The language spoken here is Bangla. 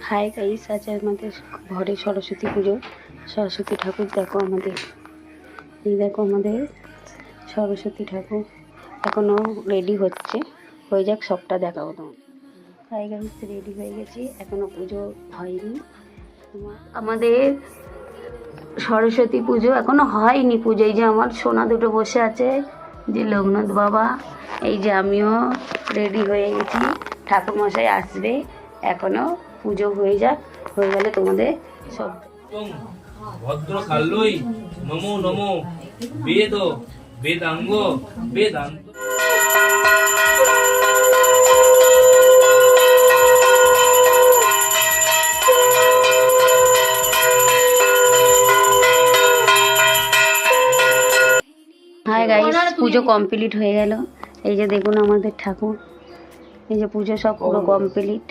হাই গাইস, আজ আমাদের ঘরে সরস্বতী পুজো। সরস্বতী ঠাকুর দেখো আমাদের, এই দেখো আমাদের সরস্বতী ঠাকুর এখনও রেডি হচ্ছে, হয়ে যাক সবটা দেখাবো তোমার। হাই গাইস, রেডি হয়ে গেছি, এখনও পুজো হয়নি। আমাদের সরস্বতী পুজো এখনো হয়নি। পুজো এই যে আমার সোনা দুটো বসে আছে, যে লোকনাথ বাবা, এই যে আমিও রেডি হয়ে গেছি, ঠাকুরমশাই আসবে, এখনো পুজো হয়ে যাক, হয়ে গেলে তোমাদের সব। ভদ্র কাল্লই নমো নমো বেদ বেদাঙ্গ বেদান্ত। হাই গাইস, পুজো কমপ্লিট হয়ে গেল। এই যে দেখুন আমাদের ঠাকুর, এই যে পুজো সব পুরো কমপ্লিট।